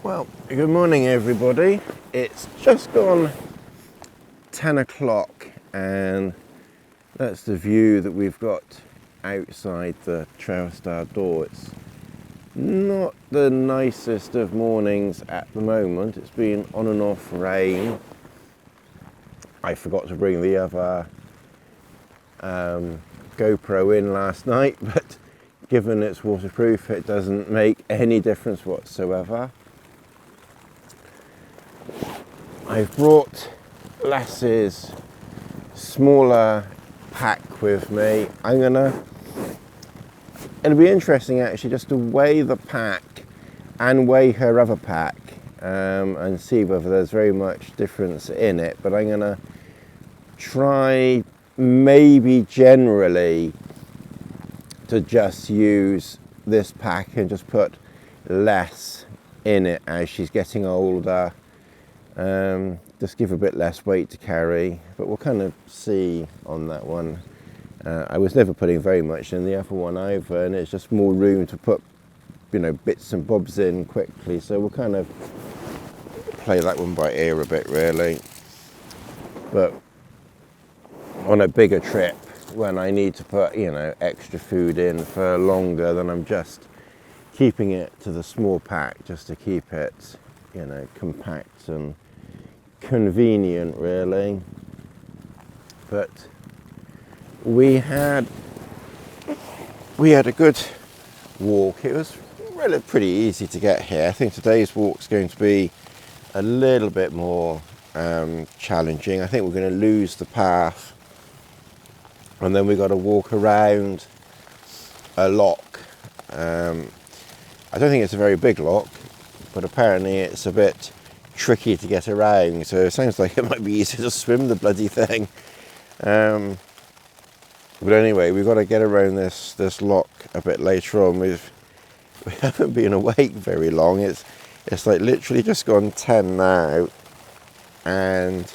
Well, good morning everybody. It's just gone 10 o'clock and that's the view that we've got outside the Trailstar door. It's not the nicest of mornings at the moment. It's been on and off rain. I forgot to bring the other GoPro in last night, but given it's waterproof, it doesn't make any difference whatsoever. I've brought Lass's smaller pack with me. It'll be interesting actually just to weigh the pack and weigh her other pack and see whether there's very much difference in it, but I'm gonna try maybe generally to just use this pack and just put less in it as she's getting older. Just give a bit less weight to carry, but we'll kind of see on that one. I was never putting very much in the other one either, and it's just more room to put, you know, bits and bobs in quickly. So we'll kind of play that one by ear a bit, really. But on a bigger trip, when I need to put, you know, extra food in for longer, then I'm just keeping it to the small pack, just to keep it, you know, compact and convenient, really. But we had a good walk. It was really pretty easy to get here. I think today's walk's going to be a little bit more challenging. I think we're going to lose the path, and then we've got to walk around a lock. I don't think it's a very big lock, but apparently it's a bit tricky to get around, so it sounds like it might be easier to swim the bloody thing. But anyway, we've got to get around this lock a bit later on. We haven't been awake very long. It's like literally just gone 10 now, and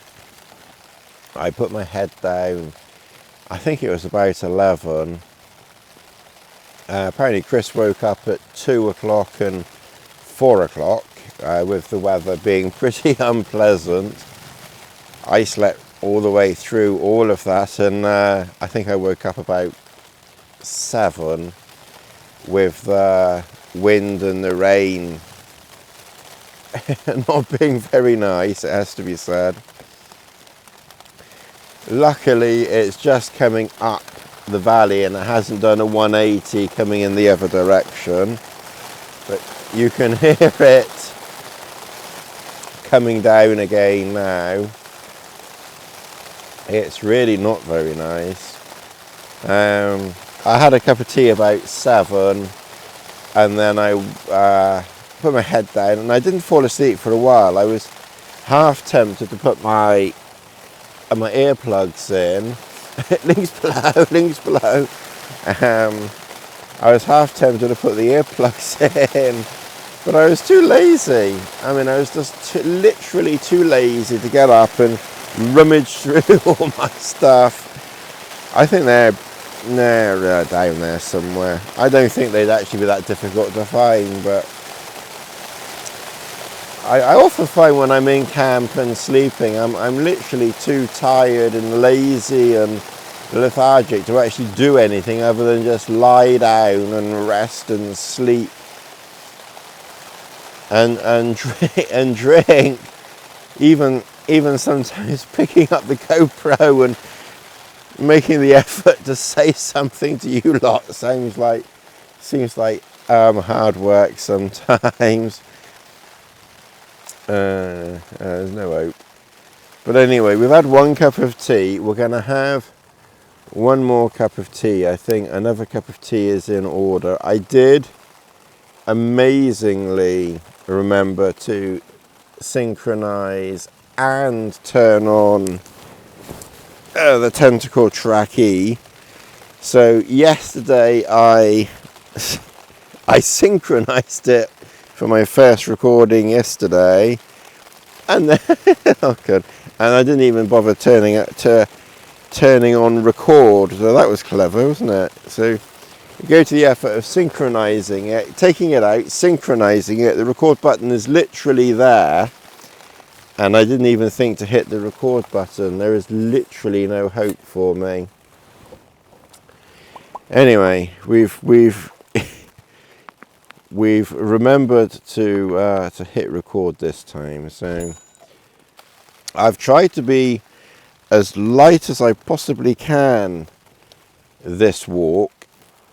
I put my head down, I think it was about 11. Apparently Chris woke up at 2 o'clock and 4 o'clock. With the weather being pretty unpleasant. I slept all the way through all of that, and I think I woke up about 7 with the wind and the rain not being very nice, it has to be said. Luckily it's just coming up the valley and it hasn't done a 180 coming in the other direction, but you can hear it coming down again now. It's really not very nice. I had a cup of tea about 7, and then I put my head down, and I didn't fall asleep for a while. I was half tempted to put my earplugs in. Links below, links below. I was half tempted to put the earplugs in, but I was too lazy. I mean, I was just literally too lazy to get up and rummage through all my stuff. I think they're down there somewhere. I don't think they'd actually be that difficult to find, but I often find when I'm in camp and sleeping, I'm literally too tired and lazy and lethargic to actually do anything other than just lie down and rest and sleep. And drink, even sometimes picking up the GoPro and making the effort to say something to you lot seems like hard work sometimes. There's no hope. But anyway, we've had 1 cup of tea. We're going to have 1 more cup of tea. I think another cup of tea is in order. I did amazingly remember to synchronize and turn on the tentacle track E. So yesterday I synchronized it for my first recording yesterday, and then oh god, and I didn't even bother turning on record. So that was clever, wasn't it? So go to the effort of synchronizing it, taking it out, synchronizing it. The record button is literally there, and I didn't even think to hit the record button. There is literally no hope for me. Anyway, we've remembered to hit record this time. So I've tried to be as light as I possibly can this walk,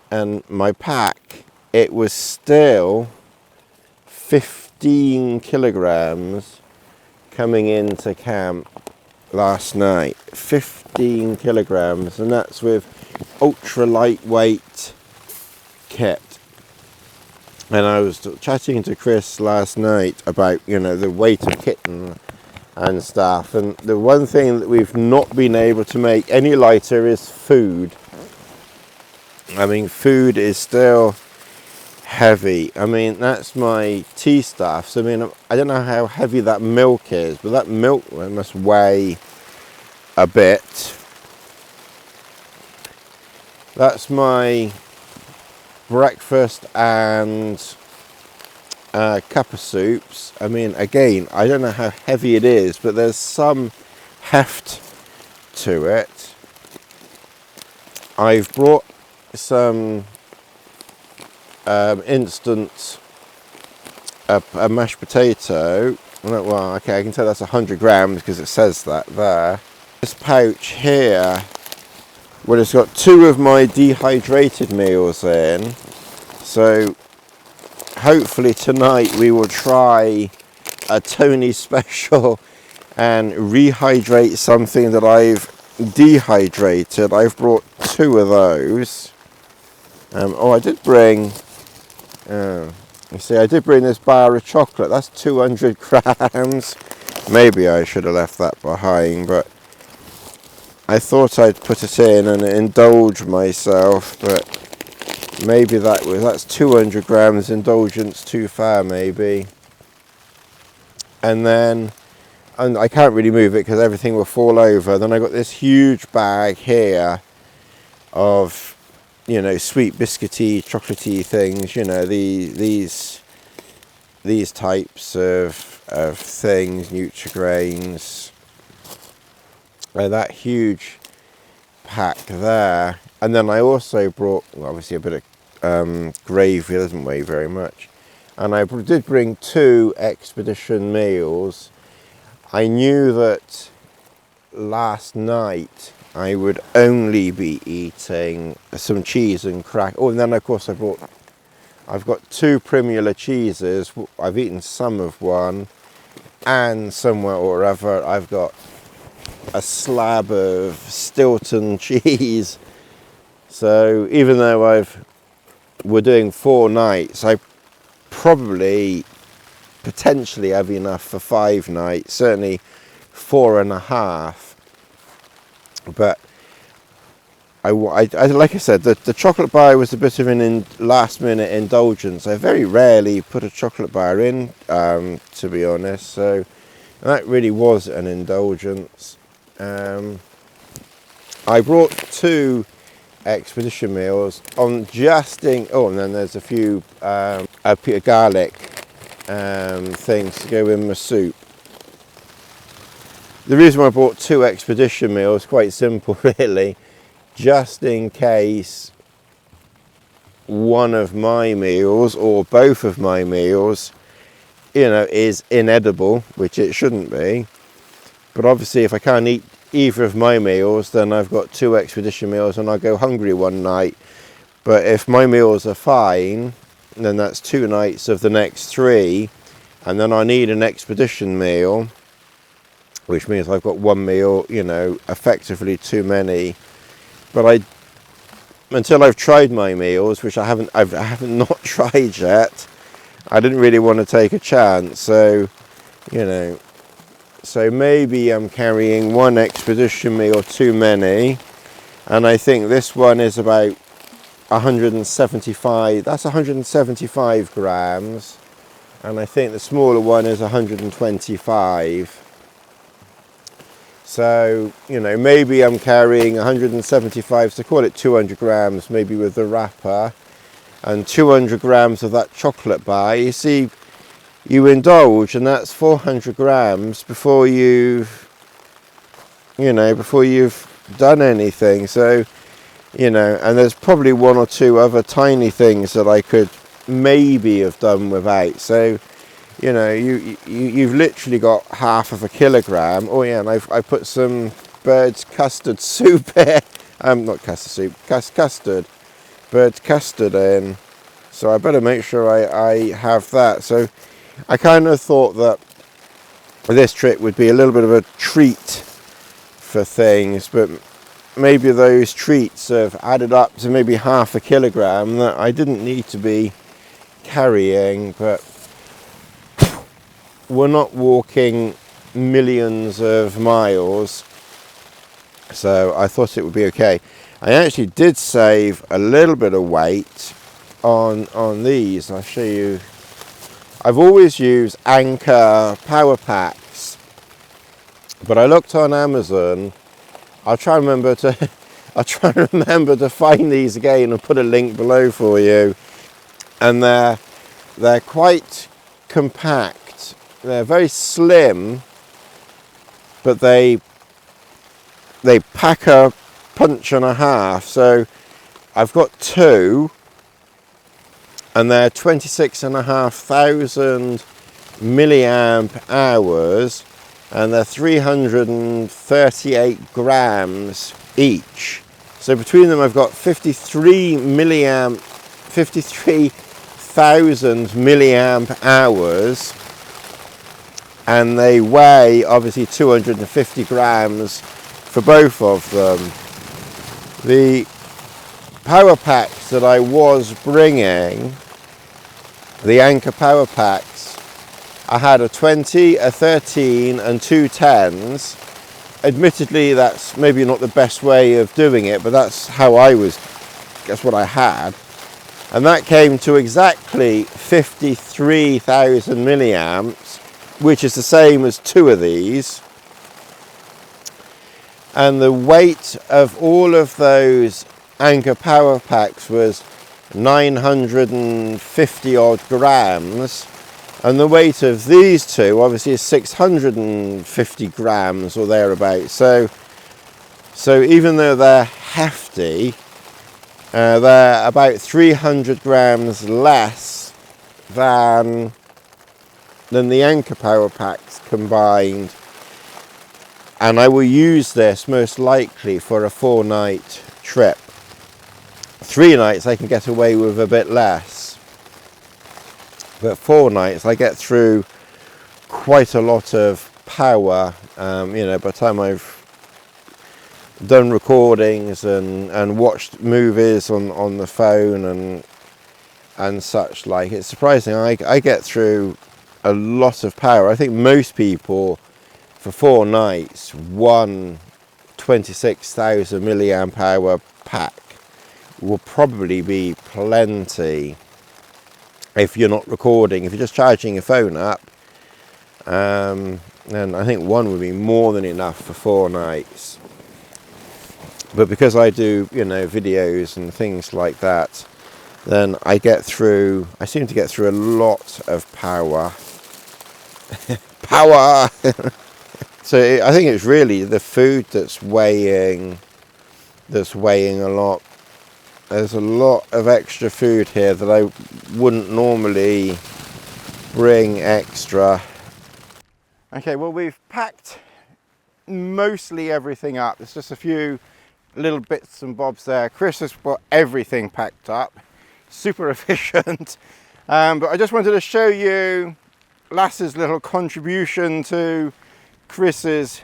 and my pack, it was still 15 kilograms coming into camp last night. 15 kilograms, and that's with ultra lightweight kit. And I was chatting to Chris last night about, you know, the weight of kit and stuff, and the one thing that we've not been able to make any lighter is food. I mean, food is still heavy. I mean, that's my tea stuffs. I mean, I don't know how heavy that milk is, but that milk must weigh a bit. That's my breakfast and cup of soups. I mean, again, I don't know how heavy it is, but there's some heft to it. I've brought some instant a mashed potato. Well, okay, I can tell that's 100 grams because it says that there. This pouch here, well, it's got 2 of my dehydrated meals in, so hopefully tonight we will try a Tony special and rehydrate something that I've dehydrated. I've brought 2 of those. Oh, I did bring, you see, I did bring this bar of chocolate. That's 200 grams. Maybe I should have left that behind, but I thought I'd put it in and indulge myself, but maybe that's 200 grams indulgence too far, maybe. And then, and I can't really move it because everything will fall over. Then I got this huge bag here of, you know, sweet biscuity, chocolatey things. You know, these types of things, Nutrigrains. That huge pack there, and then I also brought, well, obviously a bit of gravy. It doesn't weigh very much, and I did bring 2 expedition meals. I knew that last night I would only be eating some cheese and crack. Oh, and then of course I've got 2 Primula cheeses. I've eaten some of one, and somewhere or other I've got a slab of Stilton cheese. So even though we're doing 4 nights, I probably potentially have enough for 5 nights, certainly 4.5. But I like I said, the chocolate bar was a bit of an last minute indulgence. I very rarely put a chocolate bar in, to be honest, so that really was an indulgence. I brought 2 expedition meals on just in, oh, and then there's a few a bit of garlic things to go in my soup. The reason why I bought 2 expedition meals, quite simple really, just in case one of my meals or both of my meals, you know, is inedible, which it shouldn't be. But obviously if I can't eat either of my meals, then I've got 2 expedition meals and I'll go hungry one night. But if my meals are fine, then that's 2 nights of the next 3, and then I need an expedition meal, which means I've got 1 meal, you know, effectively too many. But until I've tried my meals, which I haven't not tried yet, I didn't really want to take a chance. So, you know, so maybe I'm carrying 1 expedition meal too many, and I think this one is about 175. That's 175 grams, and I think the smaller one is 125. So, you know, maybe I'm carrying 175, so call it 200 grams, maybe with the wrapper. and 200 grams of that chocolate bar. You see, you indulge, and that's 400 grams before you've done anything. So, you know, and there's probably one or two other tiny things that I could maybe have done without. So, you know, you've literally got half of a kilogram. Oh yeah, and I put some bird's custard soup here. Not custard soup, custard. Bird's custard in. So I better make sure I have that. So I kind of thought that this trip would be a little bit of a treat for things, but maybe those treats have added up to maybe half a kilogram that I didn't need to be carrying. But we're not walking millions of miles, so I thought it would be okay. I actually did save a little bit of weight on these. I'll show you. I've always used Anker power packs, but I looked on Amazon. I'll try and remember to find these again and put a link below for you. And they're quite compact. They're very slim, but they pack a punch and a half. So I've got two, and they're 26,500 milliamp hours, and they're 338 grams each. So between them I've got 53,000 milliamp hours, and they weigh obviously 250 grams for both of them. The power packs that I was bringing, the Anker power packs, I had a 20, a 13 and two 10s. Admittedly, that's maybe not the best way of doing it, but that's what I had. And that came to exactly 53,000 milliamps, which is the same as two of these. And the weight of all of those Anker power packs was 950 odd grams, and the weight of these two obviously is 650 grams or thereabouts. So even though they're hefty, they're about 300 grams less than the Anker power packs combined. And I will use this most likely for a 4-night trip. 3 nights I can get away with a bit less, but 4 nights I get through quite a lot of power. You know, by the time I've done recordings and watched movies on the phone and such like, it's surprising. I get through a lot of power. I think most people for 4 nights, one 26,000 milliamp hour pack will probably be plenty if you're not recording. If you're just charging your phone up, then I think one would be more than enough for 4 nights. But because I do, you know, videos and things like that, then I seem to get through a lot of power. Power! So I think it's really the food that's weighing a lot. There's a lot of extra food here that I wouldn't normally bring extra. Okay, well, we've packed mostly everything up. There's just a few little bits and bobs there. Chris has got everything packed up. Super efficient. But I just wanted to show you Lass's little contribution to Chris's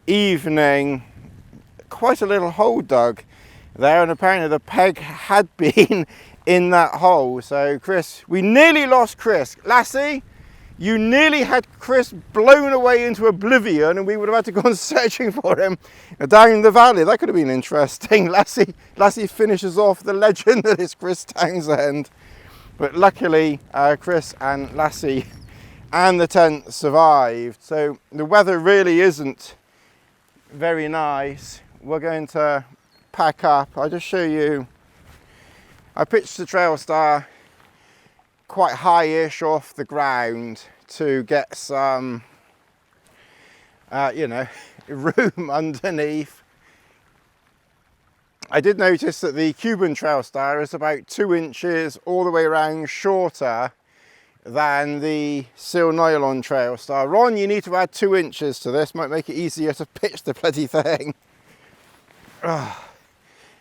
evening. Quite a little hole dug there, and apparently the peg had been in that hole. So Chris, we nearly lost Chris. Lassie, you nearly had Chris blown away into oblivion, and we would have had to go on searching for him down the valley. That could have been interesting. Lassie finishes off the legend that is Chris Townsend. But luckily Chris and Lassie and the tent survived. So the weather really isn't very nice. We're going to pack up. I'll just show you I pitched the Trailstar quite high-ish off the ground to get some, you know, room underneath. I did notice that the cuben Trailstar is about 2 inches all the way around shorter than the seal nylon Trailstar. Ron, you need to add 2 inches to this, might make it easier to pitch the bloody thing.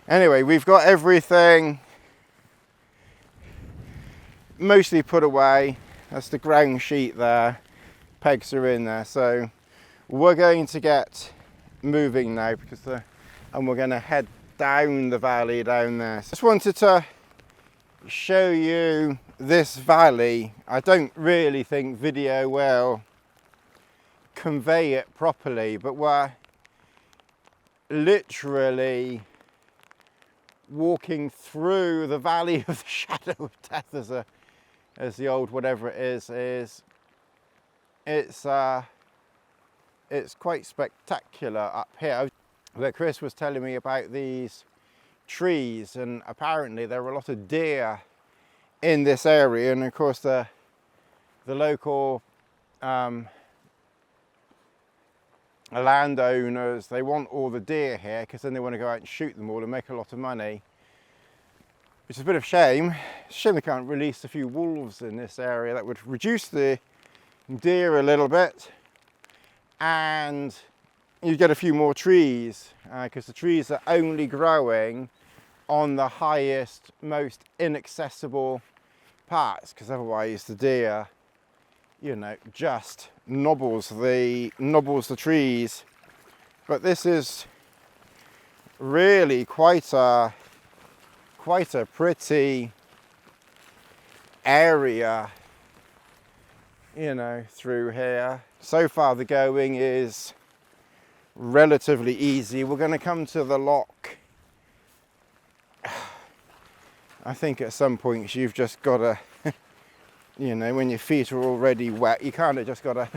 Anyway, we've got everything mostly put away. That's the ground sheet there, pegs are in there, so we're going to get moving now because and we're going to head down the valley down there. So just wanted to show you this valley. I don't really think video will convey it properly, but we're literally walking through the valley of the shadow of death, as the old whatever it is. It's quite spectacular up here. But Chris was telling me about these trees, and apparently there are a lot of deer in this area, and of course the local landowners, they want all the deer here because then they want to go out and shoot them all and make a lot of money, which is a bit of a shame. It's a shame they can't release a few wolves in this area. That would reduce the deer a little bit, and you get a few more trees because the trees are only growing on the highest, most inaccessible parts, because otherwise the deer, you know, just nobbles the trees. But this is really quite a pretty area, you know, through here. So far the going is relatively easy. We're going to come to the lock. I think at some points you've just got to, you know, when your feet are already wet, you kind of just got to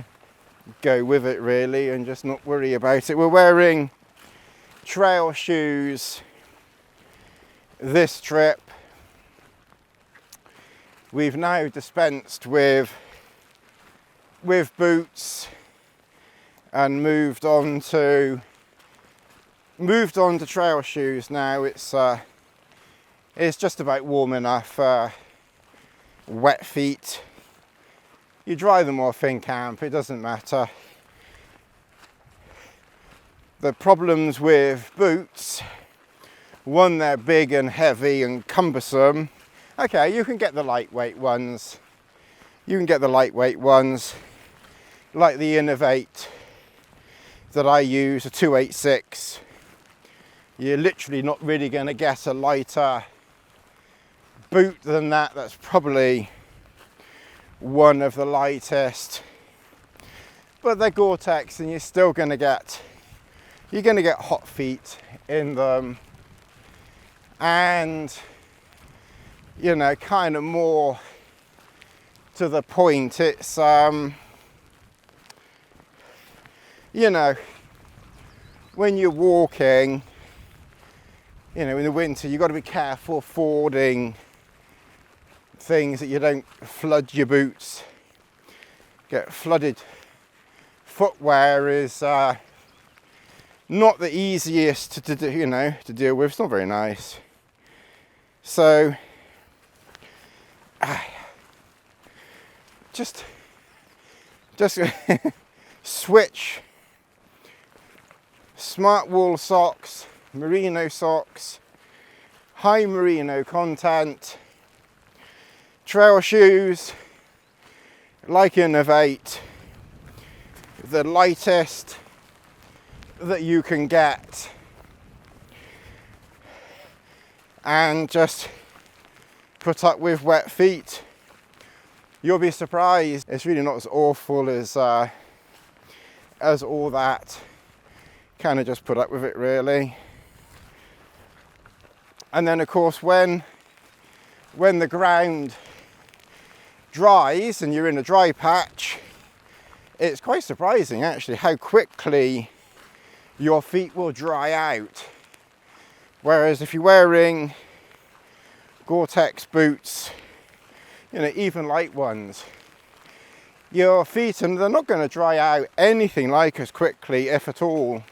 go with it really and just not worry about it. We're wearing trail shoes this trip. We've now dispensed with boots and moved on to trail shoes now. It's just about warm enough for wet feet. You dry them off in camp, it doesn't matter. The problems with boots, one, they're big and heavy and cumbersome. Okay, you can get the lightweight ones. Like the Innovate that I use, a 286. You're literally not really going to get a lighter boot than that. That's probably one of the lightest, but they're Gore-Tex, and you're still going to get hot feet in them. And you know, kind of more to the point, it's you know, when you're walking, you know, in the winter, you've got to be careful fording things that you don't flood your boots. Get flooded footwear is not the easiest to do, you know, to deal with. It's not very nice. So just switch smart wool socks, merino socks, high merino content, trail shoes like Innovate, the lightest that you can get, and just put up with wet feet. You'll be surprised, it's really not as awful as all that. Kind of just put up with it really. And then of course when the ground dries and you're in a dry patch, it's quite surprising actually how quickly your feet will dry out. Whereas if you're wearing Gore-Tex boots, you know, even light ones, your feet, and they're not going to dry out anything like as quickly, if at all.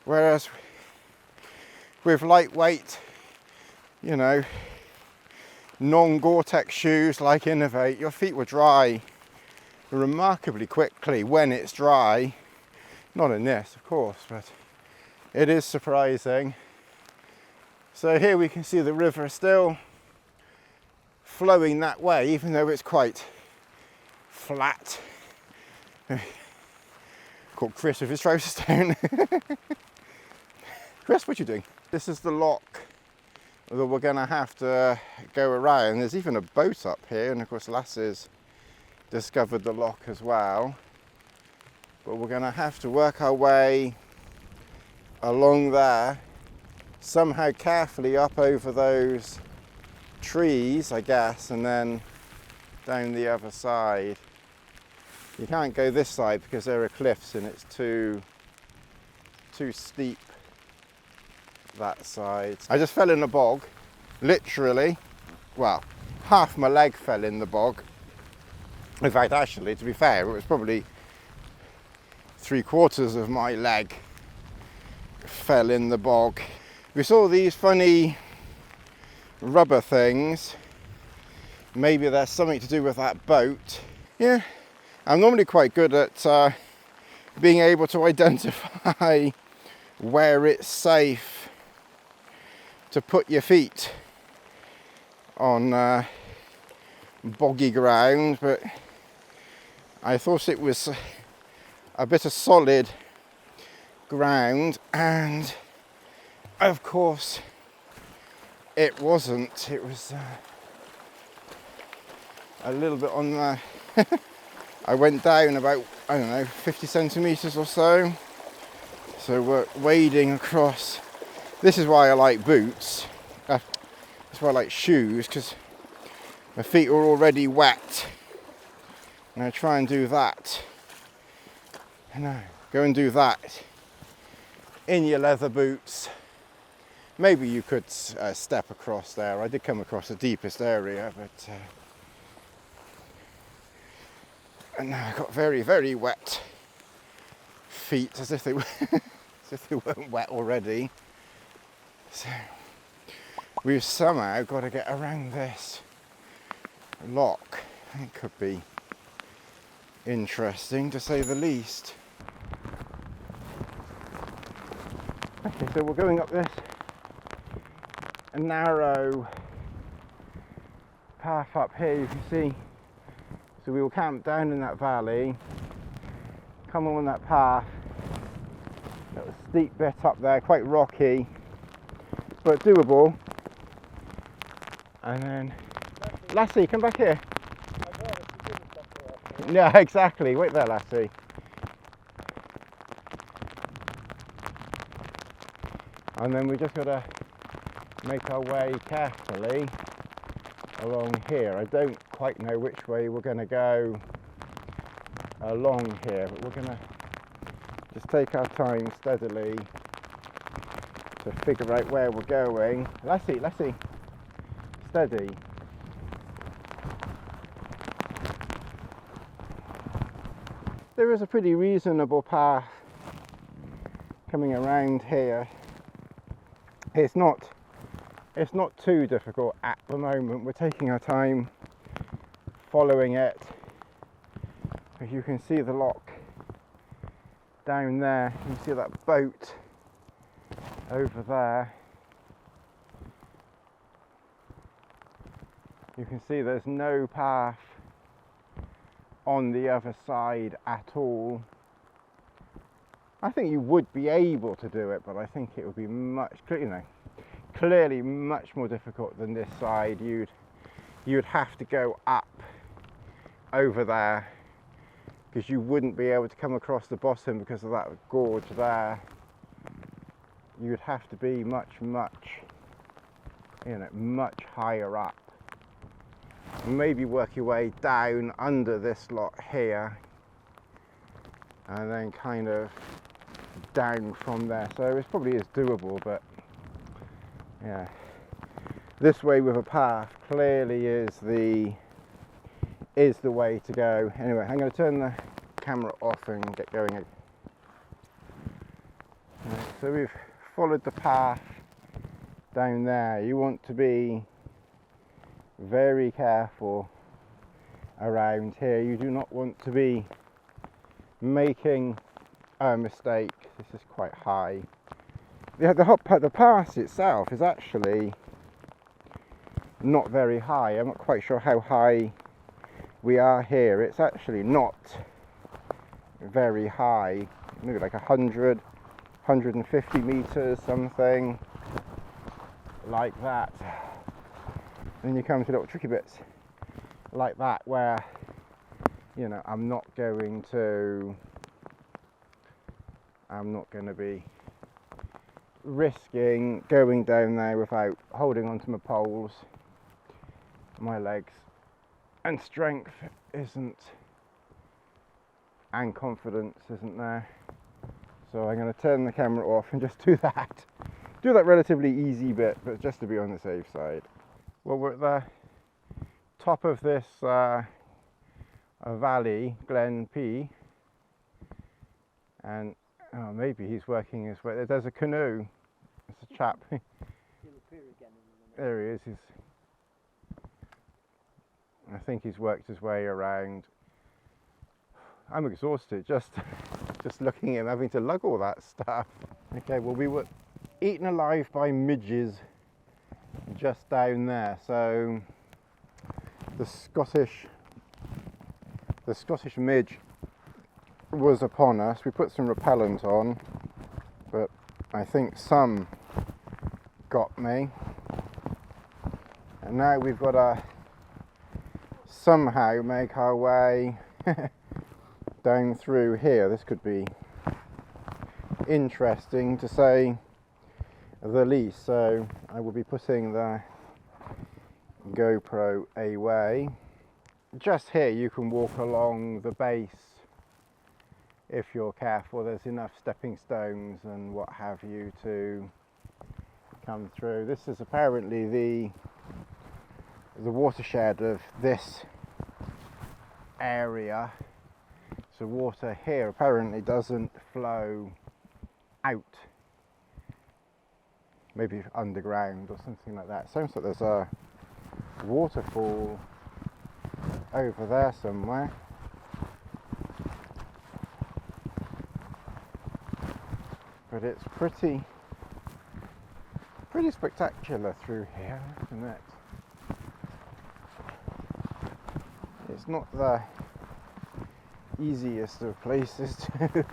Whereas with lightweight, you know, non-Gore-Tex shoes like Innovate, your feet will dry remarkably quickly when it's dry. Not in this, of course, but it is surprising. So here we can see the river still flowing that way, even though it's quite flat. Caught Chris with his trousers down. Chris, what are you doing? This is the lock that we're going to have to go around. There's even a boat up here, and of course Lassie's discovered the lock as well. But we're going to have to work our way along there, somehow carefully up over those trees, I guess, and then down the other side. You can't go this side because there are cliffs and it's too steep, that side. I just fell in a bog, literally. Well, half my leg fell in the bog. In fact, actually, to be fair, it was probably 3/4 of my leg fell in the bog. We saw these funny rubber things. Maybe there's something to do with that boat. Yeah, I'm normally quite good at being able to identify where it's safe to put your feet on boggy ground, but I thought it was a bit of solid ground, and of course it wasn't. It was a little bit on the I went down about, I don't know, 50 centimeters or so. So we're wading across. This is why I like boots. That's why I like shoes, because my feet are already wet. And I try and do that. No, go and do that in your leather boots. Maybe you could step across there. I did come across the deepest area, but and now I got very, very wet feet, as if they were as if they weren't wet already. So we've somehow got to get around this lock. It could be interesting, to say the least. Okay, so we're going up this narrow path up here, you can see. So we will camp down in that valley, come along that path, little steep bit up there, quite rocky, but doable. And then, Lassie, come back here. Yeah, exactly, wait there, Lassie. And then we just got to make our way carefully along here. I don't quite know which way we're going to go along here, but we're going to just take our time steadily to figure out where we're going. Lassie, steady. There is a pretty reasonable path coming around here. It's not too difficult at the moment. We're taking our time following it. As you can see the lock down there, you can see that boat over there. You can see there's no path on the other side at all. I think you would be able to do it, but I think it would be much, clearly much more difficult than this side. You'd have to go up over there, because you wouldn't be able to come across the bottom because of that gorge there. You'd have to be much higher up. Maybe work your way down under this lot here, and then kind of down from there. So it probably is doable, but yeah, this way with a path clearly is the way to go. Anyway, I'm going to turn the camera off and get going. Right, so we've followed the path down there. You want to be very careful around here. You do not want to be making a mistake. This is quite high. The pass itself is actually not very high. I'm not quite sure how high we are here. It's actually not very high, maybe like 100, 150 meters, something like that. Then you come to little tricky bits like that where, you know, I'm not going to be risking going down there without holding onto my poles. My legs and strength isn't, and confidence isn't there. So I'm going to turn the camera off and just do that relatively easy bit, but just to be on the safe side. Well, we're at the top of this valley, Glen P, and oh, maybe he's working his way. There's a canoe. There's a chap. There he is. I think he's worked his way around. I'm exhausted just looking at him having to lug all that stuff. Okay, well, we were eaten alive by midges just down there, so the Scottish midge was upon us. We put some repellent on, but I think some got me, and now we've got to somehow make our way down through here. This could be interesting to say the least. So I will be putting the GoPro away. Just here you can walk along the base if you're careful. There's enough stepping stones and what have you to come through. This is apparently the watershed of this area. So water here apparently doesn't flow out, maybe underground or something like that. Sounds like there's a waterfall over there somewhere. But it's pretty spectacular through here, isn't it? It's not the easiest of places to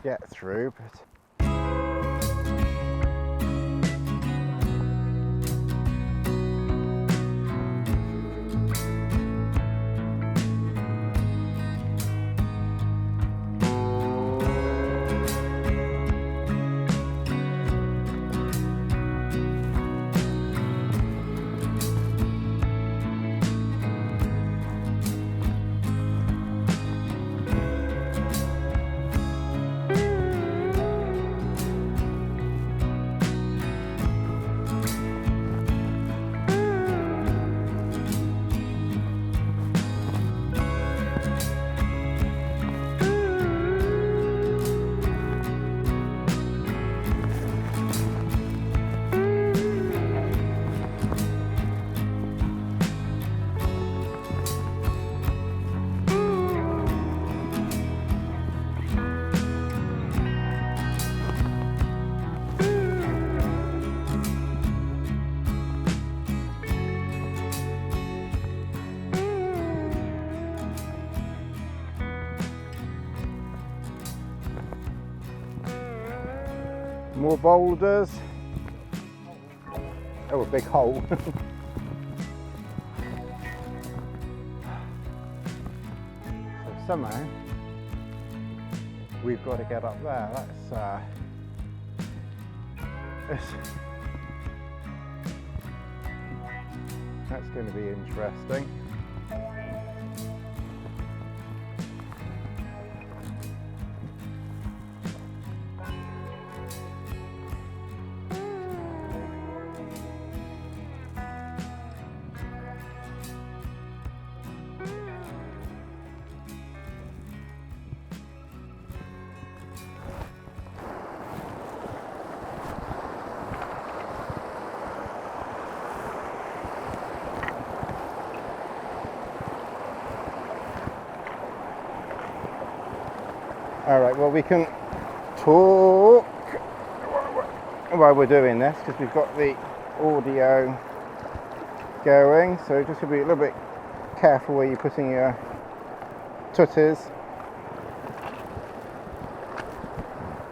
get through, but more boulders. Oh, a big hole. So somehow we've got to get up there. That's going to be interesting. All right, well, we can talk while we're doing this because we've got the audio going, so just to be a little bit careful where you're putting your tutties.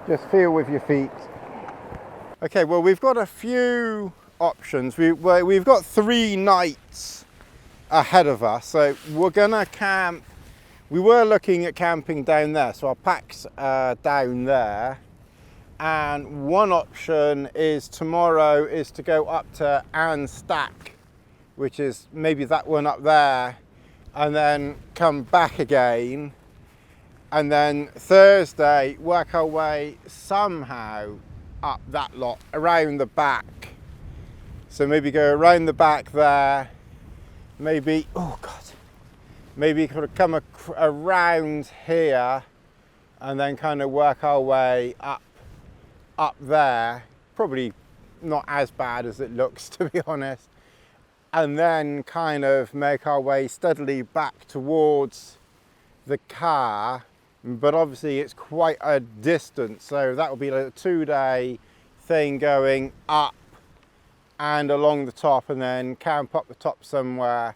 Just feel with your feet. Okay, well, we've got a few options. We've got 3 nights ahead of us, so we're gonna camp. We were looking at camping down there, so our packs are down there. And one option is tomorrow is to go up to Stack, which is maybe that one up there, and then come back again. And then Thursday, work our way somehow up that lot, around the back. So maybe go around the back there, maybe, oh God, maybe kind of come around here and then kind of work our way up there. Probably not as bad as it looks, to be honest. And then kind of make our way steadily back towards the car. But obviously it's quite a distance, so that will be like a 2-day thing going up and along the top, and then camp up the top somewhere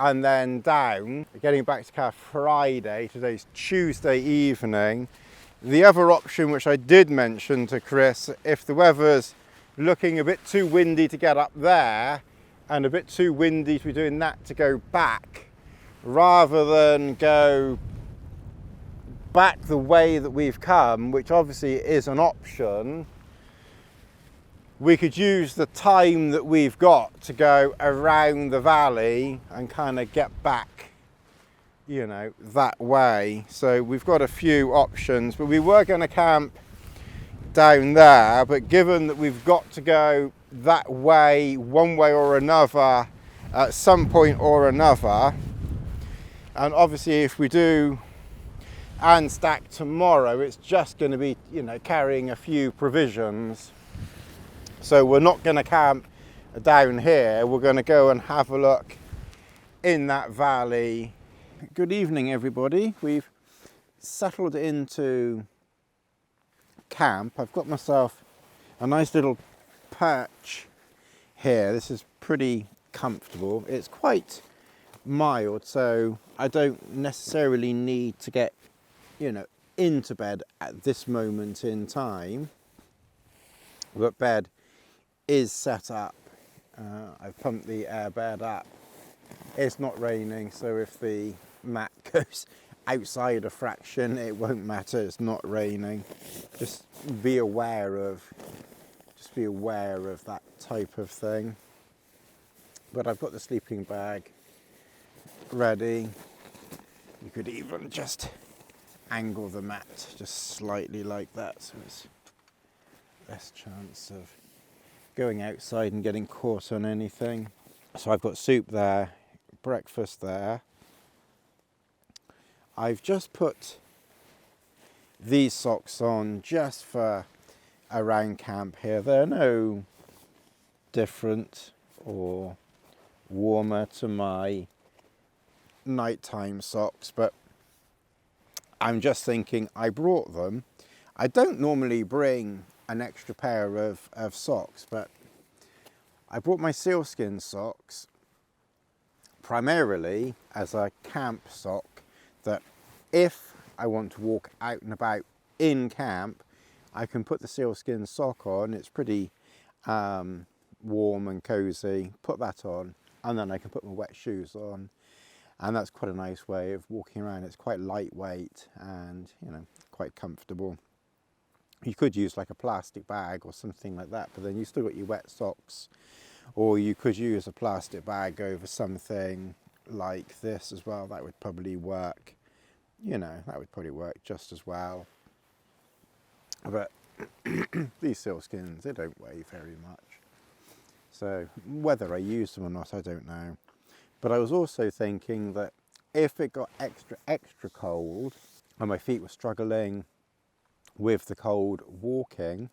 and then down. Getting back to car Friday, today's Tuesday evening. The other option, which I did mention to Chris, if the weather's looking a bit too windy to get up there and a bit too windy to be doing that to go back, rather than go back the way that we've come, which obviously is an option, we could use the time that we've got to go around the valley and kind of get back, you know, that way. So we've got a few options, but we were going to camp down there, but given that we've got to go that way one way or another at some point or another, and obviously if we do and Stack tomorrow, it's just going to be, you know, carrying a few provisions. So we're not going to camp down here, we're going to go and have a look in that valley. Good evening, everybody. We've settled into camp. I've got myself a nice little perch here. This is pretty comfortable. It's quite mild, so I don't necessarily need to get, you know, into bed at this moment in time, but bed is set up. I've pumped the air bed up. It's not raining, so if the mat goes outside a fraction, it won't matter. It's not raining. Just be aware of that type of thing. But I've got the sleeping bag ready. You could even just angle the mat just slightly like that, so it's less chance of going outside and getting caught on anything. So I've got soup there, breakfast there. I've just put these socks on just for around camp here. They're no different or warmer to my nighttime socks, but I'm just thinking I brought them. I don't normally bring an extra pair of socks, but I brought my sealskin socks primarily as a camp sock, that if I want to walk out and about in camp, I can put the sealskin sock on. It's pretty warm and cozy. Put that on, and then I can put my wet shoes on. And that's quite a nice way of walking around. It's quite lightweight and, you know, quite comfortable. You could use like a plastic bag or something like that, but then you still got your wet socks. Or you could use a plastic bag over something like this as well. That would probably work, you know, that would probably work just as well. But these sealskins, they don't weigh very much. So whether I use them or not, I don't know. But I was also thinking that if it got extra cold and my feet were struggling with the cold walking,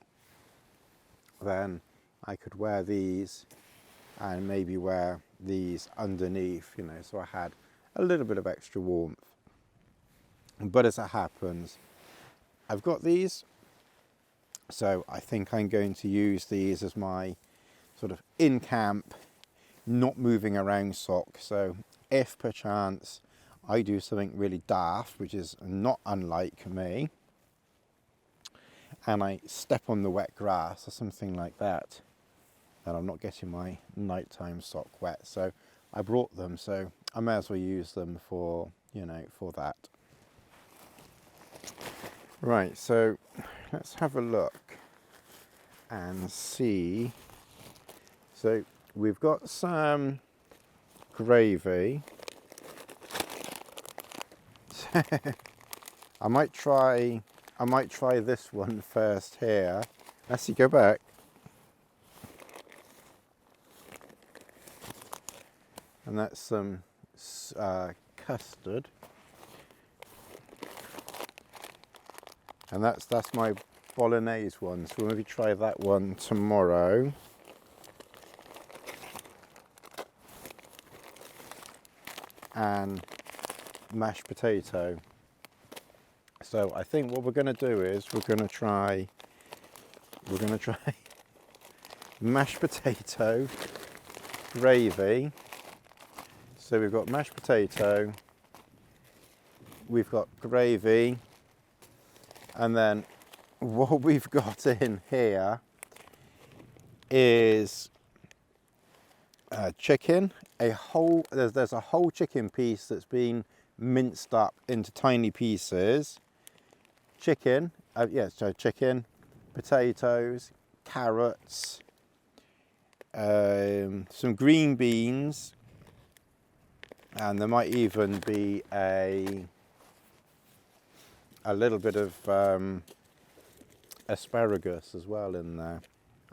then I could wear these and maybe wear these underneath, you know, so I had a little bit of extra warmth. But as it happens, I've got these, so I think I'm going to use these as my sort of in camp, not moving around sock. So if perchance I do something really daft, which is not unlike me, and I step on the wet grass or something like that, then I'm not getting my nighttime sock wet. So I brought them, so I may as well use them for, you know, for that. Right, so let's have a look and see. So we've got some gravy. I might try this one first here. Let's see, go back. And that's some custard. And that's my bolognese one, so we'll maybe try that one tomorrow. And mashed potato. So I think what we're going to do is we're going to try mashed potato, gravy. So we've got mashed potato, we've got gravy, and then what we've got in here is chicken. There's a whole chicken piece that's been minced up into tiny pieces. Chicken, chicken, potatoes, carrots, some green beans, and there might even be a little bit of asparagus as well in there.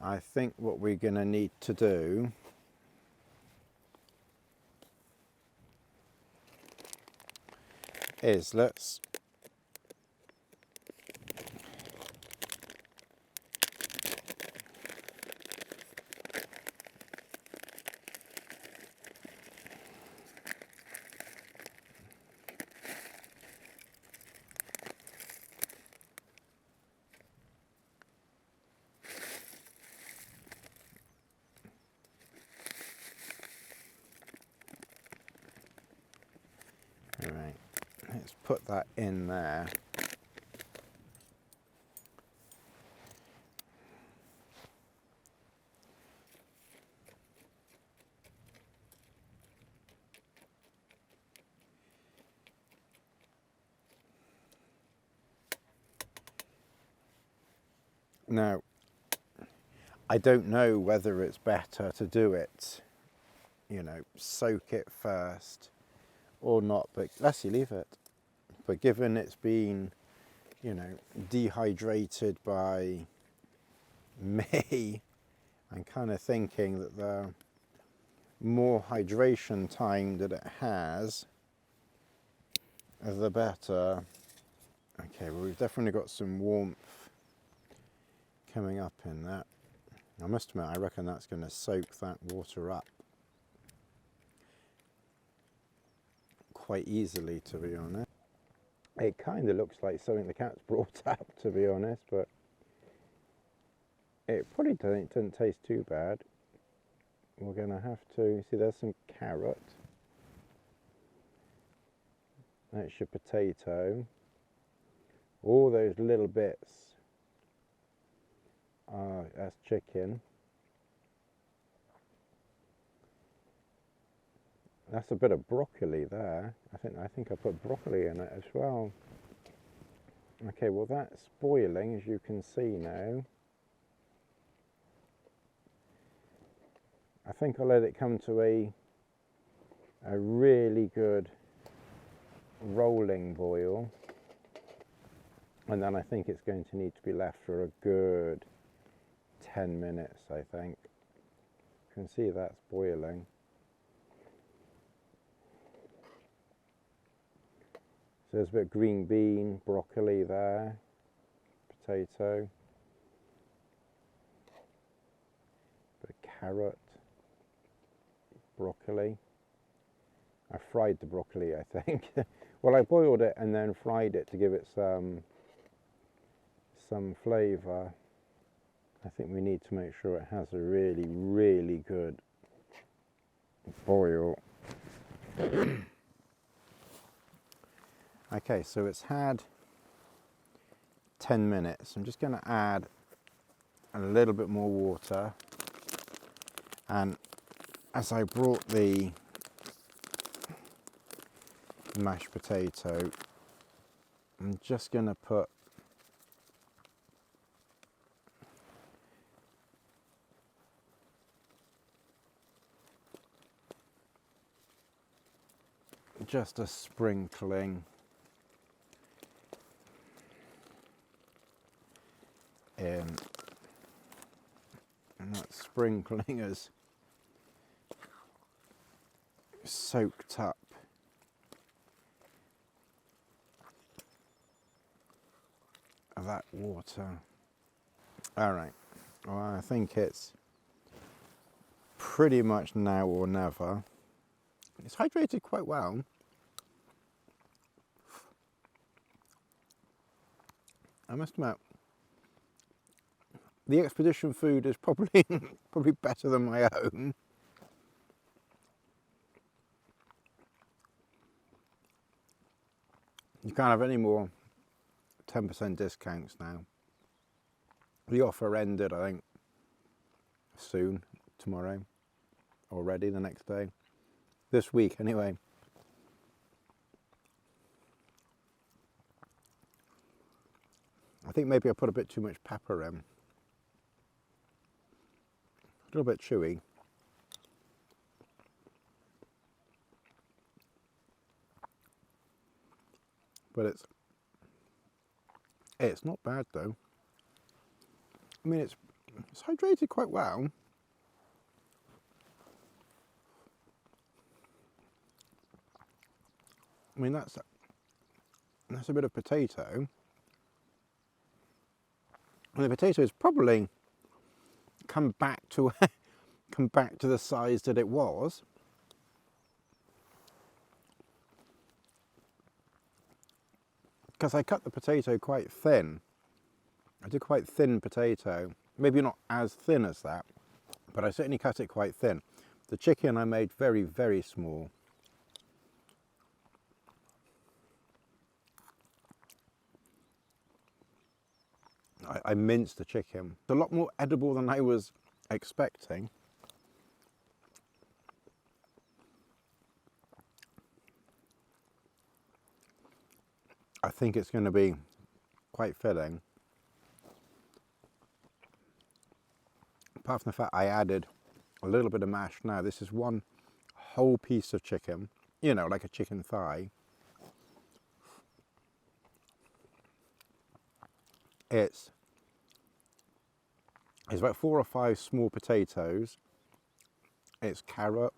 I think what we're going to need to do is let's put that in there. Now, I don't know whether it's better to do it, you know, soak it first or not, but let's leave it. But given it's been, you know, dehydrated by May, I'm kind of thinking that the more hydration time that it has, the better. Okay, well, we've definitely got some warmth coming up in that. I must admit, I reckon that's going to soak that water up quite easily, to be honest. It kind of looks like something the cat's brought up, to be honest, but it probably doesn't taste too bad. We're going to have to, see, there's some carrot. That's your potato. All those little bits, that's chicken. That's a bit of broccoli there. I think I put broccoli in it as well. Okay, well that's boiling, as you can see now. I think I'll let it come to a really good rolling boil, and then I think it's going to need to be left for a good 10 minutes, I think. You can see that's boiling. So there's a bit of green bean, broccoli there, potato, bit of carrot, broccoli. I fried the broccoli, I think. Well, I boiled it and then fried it to give it some some flavour, I think we need to make sure it has a really, really good boil. Okay, so it's had 10 minutes. I'm just going to add a little bit more water, and as I brought the mashed potato, I'm just going to put just a sprinkling in, and that sprinkling is soaked up that water. All right, well, I think it's pretty much now or never. It's hydrated quite well. I must admit, the expedition food is probably probably better than my own. You can't have any more 10% discounts now. The offer ended, I think, soon, tomorrow, already the next day. This week, anyway. I think maybe I put a bit too much pepper in. A little bit chewy. But it's not bad though. I mean, it's hydrated quite well. I mean, that's a bit of potato. And the potato has probably come back to the size that it was. Because I cut the potato quite thin. I did quite thin potato. Maybe not as thin as that, but I certainly cut it quite thin. The chicken I made very, very small. I minced the chicken. It's a lot more edible than I was expecting. I think it's going to be quite filling. Apart from the fact I added a little bit of mash now. This is one whole piece of chicken, you know, like a chicken thigh. It's about 4 or 5 small potatoes. It's carrot.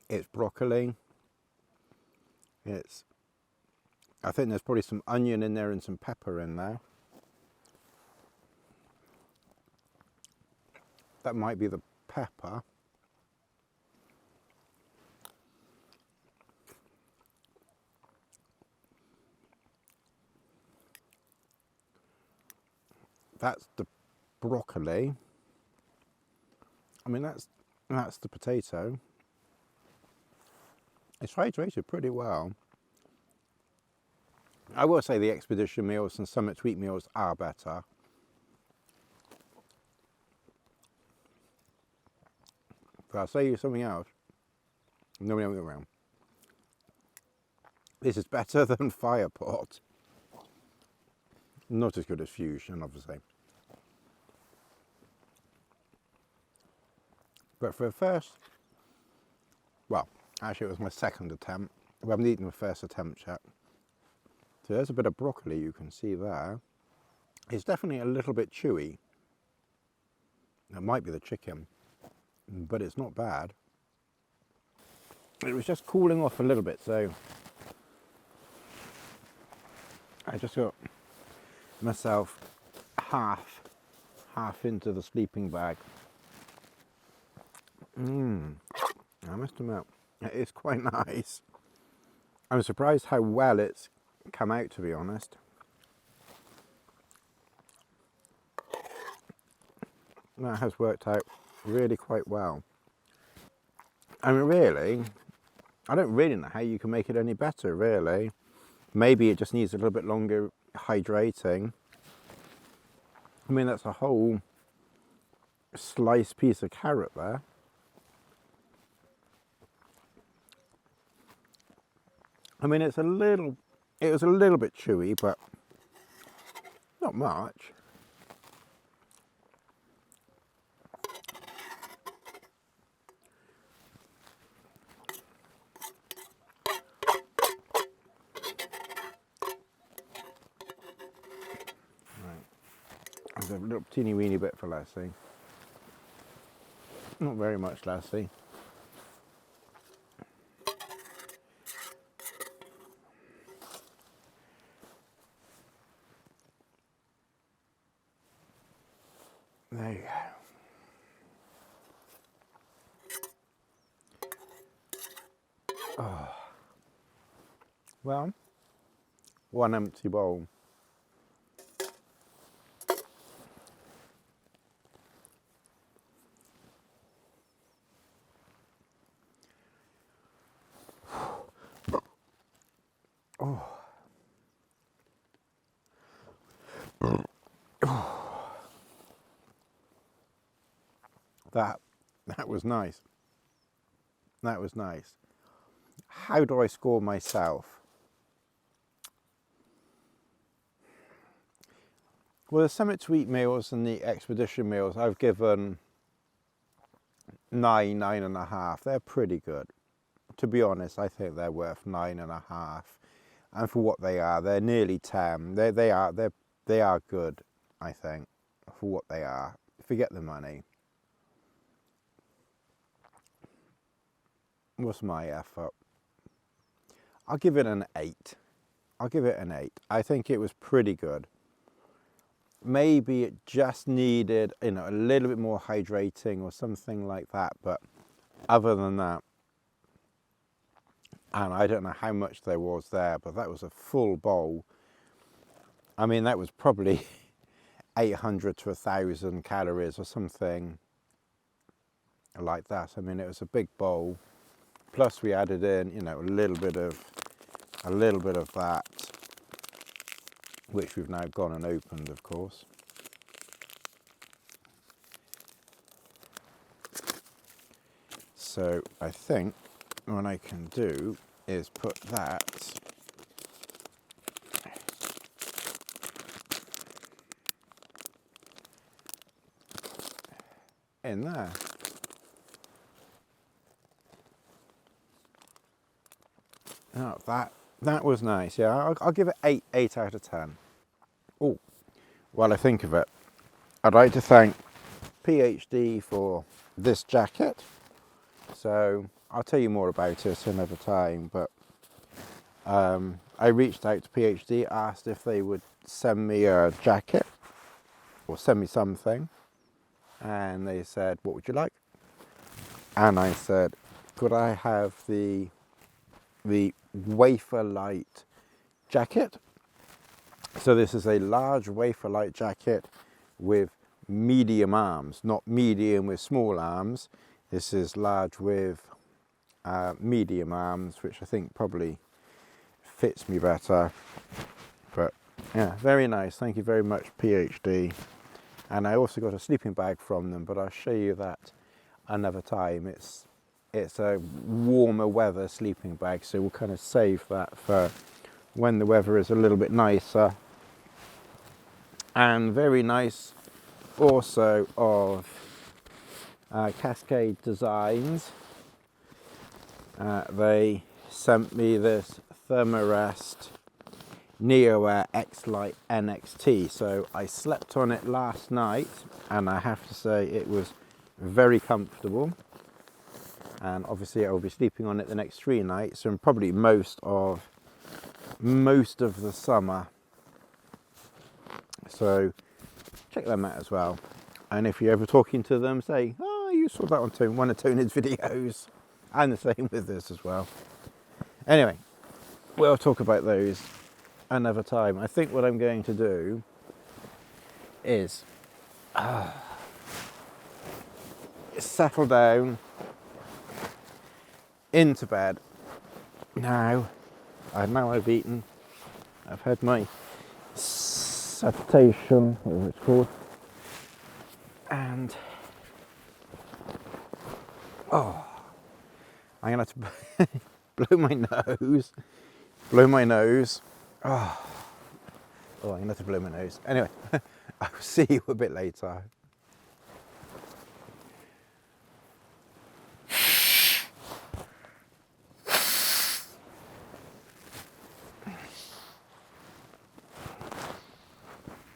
It's broccoli. I think there's probably some onion in there and some pepper in there. That might be the pepper. That's the broccoli. I mean, that's the potato. It's hydrated pretty well. I will say the expedition meals and Summit Tweak meals are better. But I'll say you something else. No way around. This is better than Firepot. Not as good as Fusion, obviously. But for the first, well, actually it was my second attempt. We haven't eaten the first attempt yet. So there's a bit of broccoli you can see there. It's definitely a little bit chewy. It might be the chicken, but it's not bad. It was just cooling off a little bit, so I just got myself half into the sleeping bag. I must admit, it is quite nice. I'm surprised how well it's come out, to be honest. That has worked out really quite well. I mean, really, I don't really know how you can make it any better, really. Maybe it just needs a little bit longer hydrating. I mean, that's a whole sliced piece of carrot there. I mean, it was a little bit chewy, but not much. There's a little teeny weeny bit for Lassie. Not very much, Lassie. There you go. Oh. Well, one empty bowl. That was nice. That was nice. How do I score myself? Well, the Summit to Eat meals and the Expedition meals, I've given 9.5. They're pretty good. To be honest, I think they're worth 9.5. And for what they are, they're nearly 10. They are good, I think, for what they are. Forget the money. What's my effort? I'll give it an 8. I'll give it an 8. I think it was pretty good. Maybe it just needed, a little bit more hydrating or something like that. But other than that, and I don't know how much there was there, but that was a full bowl. I mean, that was probably 800 to 1,000 calories or something like that. I mean, it was a big bowl. Plus we added in, a little bit of that, which we've now gone and opened, of course. So I think what I can do is put that in there. Oh, that was nice. Yeah, I'll give it 8 out of 10. Oh, while I think of it, I'd like to thank PhD for this jacket. So I'll tell you more about it another time. But I reached out to PhD, asked if they would send me a jacket or send me something, and they said, "What would you like?" And I said, "Could I have the wafer light jacket?" So this is a large wafer light jacket with medium arms, not medium with small arms. This is large with medium arms, which I think probably fits me better. But yeah, very nice. Thank you very much, PhD. And I also got a sleeping bag from them, but I'll show you that another time. It's a warmer weather sleeping bag, so we'll kind of save that for when the weather is a little bit nicer. And very nice also of Cascade Designs. They sent me this Thermarest XLite NXT. So I slept on it last night, and I have to say it was very comfortable. And obviously I will be sleeping on it the next 3 nights, and probably most of the summer. So check them out as well. And if you're ever talking to them, say, "Oh, you saw that on one of Tony's videos." And the same with this as well. Anyway, we'll talk about those another time. I think what I'm going to do is settle down into bed. Now I've eaten, I've had my satation, whatever it's called, and I'm gonna have to blow my nose. I'm gonna have to blow my nose. Anyway, I'll see you a bit later.